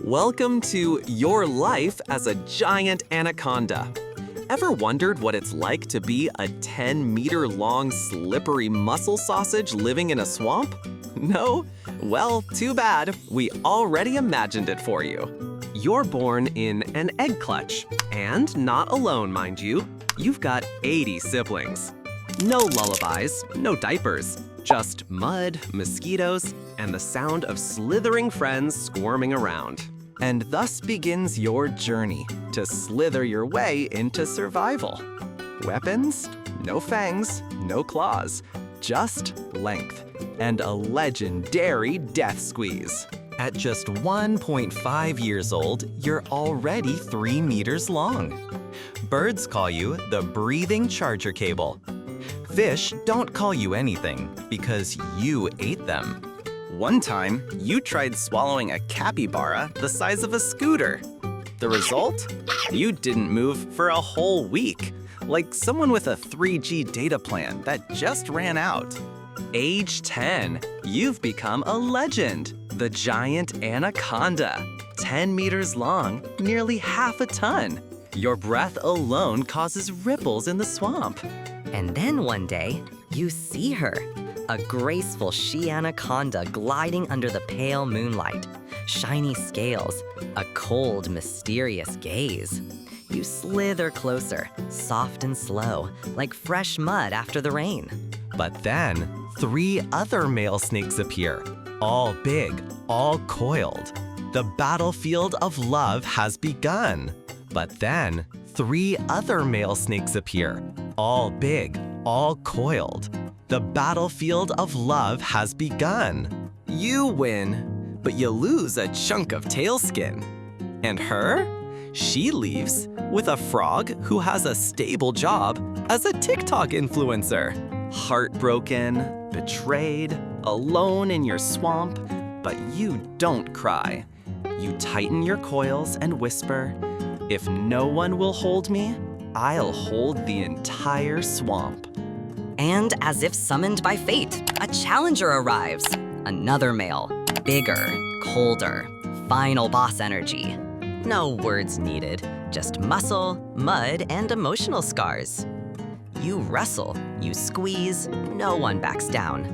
Welcome to your life as a giant anaconda. Ever wondered what it's like to be a 10-meter-long slippery muscle sausage living in a swamp? No? Well, too bad. We already imagined it for you. You're born in an egg clutch, and not alone, mind you. You've got 80 siblings. No lullabies, no diapers, just mud, mosquitoes, and the sound of slithering friends squirming around. And thus begins your journey to slither your way into survival. Weapons? No fangs, no claws, just length and a legendary death squeeze. At just 1.5 years old, you're already 3 meters long. Birds call you the breathing charger cable. Fish don't call you anything because you ate them. One time, you tried swallowing a capybara the size of a scooter. The result? You didn't move for a whole week, like someone with a 3G data plan that just ran out. Age 10, you've become a legend, the giant anaconda, 10 meters long, nearly half a ton. Your breath alone causes ripples in the swamp. And then one day, you see her, a graceful she-anaconda gliding under the pale moonlight, shiny scales, a cold, mysterious gaze. You slither closer, soft and slow, like fresh mud after the rain. But then, 3 other male snakes appear, all big, all coiled. The battlefield of love has begun. But then, 3 other male snakes appear, all big, all coiled. The battlefield of love has begun. You win, but you lose a chunk of tail skin. And her? She leaves with a frog who has a stable job as a TikTok influencer. Heartbroken, betrayed, alone in your swamp, but you don't cry. You tighten your coils and whisper, "If no one will hold me, I'll hold the entire swamp." And as if summoned by fate, a challenger arrives. Another male, bigger, colder, final boss energy. No words needed, just muscle, mud, and emotional scars. You wrestle, you squeeze, no one backs down.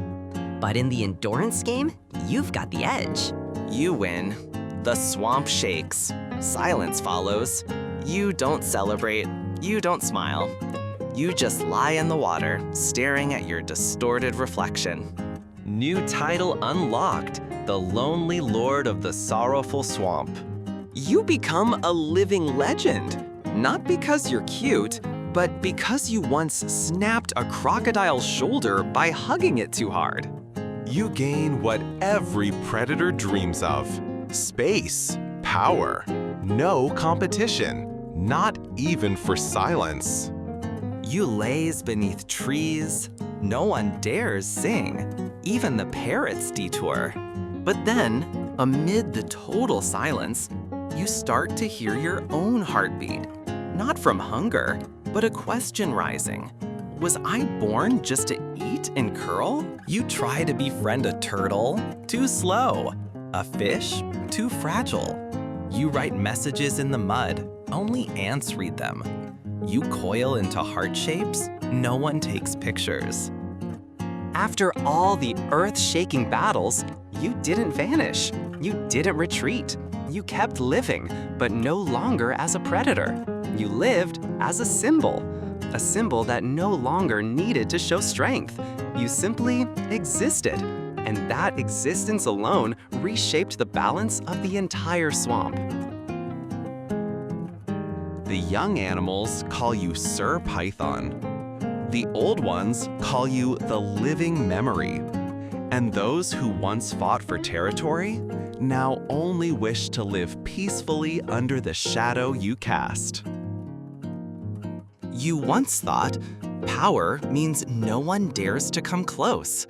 But in the endurance game, you've got the edge. You win. The swamp shakes. Silence follows. You don't celebrate. You don't smile. You just lie in the water, staring at your distorted reflection. New title unlocked, the lonely lord of the sorrowful swamp. You become a living legend, not because you're cute, but because you once snapped a crocodile's shoulder by hugging it too hard. You gain what every predator dreams of: space, power, no competition, not even for silence. You laze beneath trees. No one dares sing. Even the parrots detour. But then, amid the total silence, you start to hear your own heartbeat. Not from hunger, but a question rising. Was I born just to eat and curl? You try to befriend a turtle. Too slow. A fish? Too fragile. You write messages in the mud. Only ants read them. You coil into heart shapes. No one takes pictures. After all the earth-shaking battles, you didn't vanish. You didn't retreat. You kept living, but no longer as a predator. You lived as a symbol that no longer needed to show strength. You simply existed, and that existence alone reshaped the balance of the entire swamp. The young animals call you Sir Python. The old ones call you the living memory. And those who once fought for territory now only wish to live peacefully under the shadow you cast. You once thought power means no one dares to come close.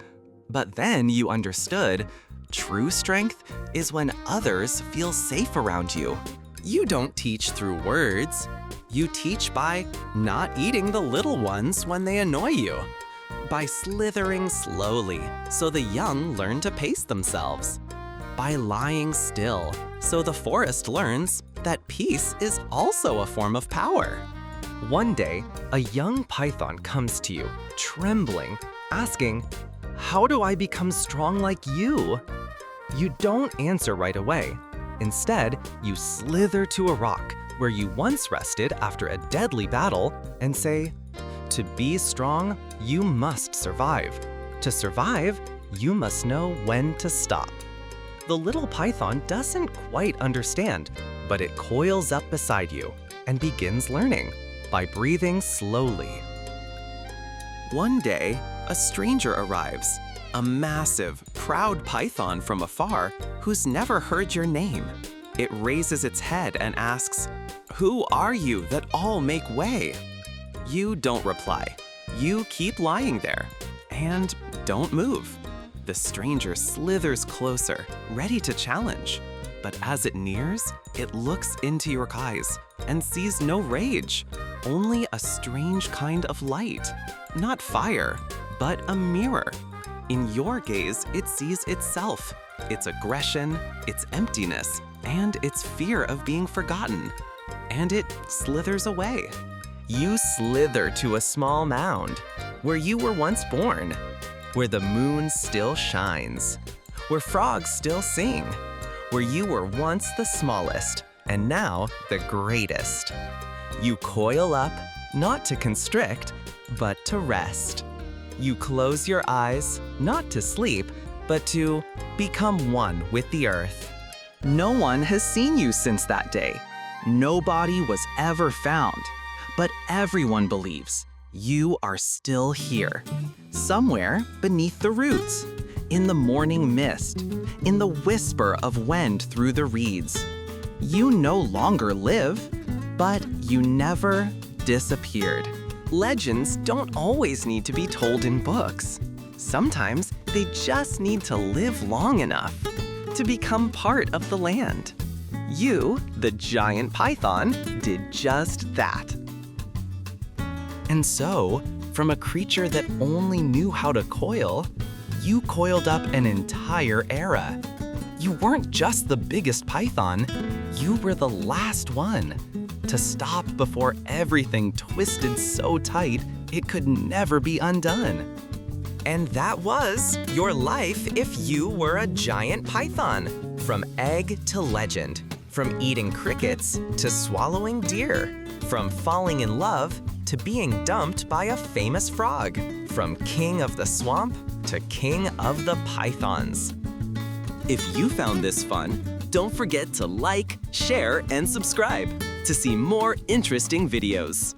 But then you understood true strength is when others feel safe around you. You don't teach through words. You teach by not eating the little ones when they annoy you. By slithering slowly so the young learn to pace themselves. By lying still So the forest learns that peace is also a form of power. One day, a young python comes to you, trembling, asking, "How do I become strong like you?" You don't answer right away. Instead, you slither to a rock where you once rested after a deadly battle and say, "To be strong, you must survive. To survive, you must know when to stop." The little python doesn't quite understand, but it coils up beside you and begins learning by breathing slowly. One day, a stranger arrives, a massive, proud python from afar who's never heard your name. It raises its head and asks, "Who are you that all make way?" You don't reply. You keep lying there and don't move. The stranger slithers closer, ready to challenge. But as it nears, it looks into your eyes and sees no rage, only a strange kind of light. Not fire, but a mirror. In your gaze, it sees itself, its aggression, its emptiness, and its fear of being forgotten. And it slithers away. You slither to a small mound where you were once born, where the moon still shines, where frogs still sing, where you were once the smallest and now the greatest. You coil up, not to constrict, but to rest. You close your eyes, not to sleep, but to become one with the earth. No one has seen you since that day. Nobody was ever found, but everyone believes you are still here, somewhere beneath the roots, in the morning mist, in the whisper of wind through the reeds. You no longer live, but you never disappeared. Legends don't always need to be told in books. Sometimes they just need to live long enough to become part of the land. You, the giant python, did just that. And so, from a creature that only knew how to coil, you coiled up an entire era. You weren't just the biggest python, you were the last one to stop before everything twisted so tight it could never be undone. And that was your life if you were a giant python. From egg to legend, from eating crickets to swallowing deer, from falling in love to being dumped by a famous frog, from king of the swamp to king of the pythons. If you found this fun, don't forget to like, share, and subscribe to see more interesting videos.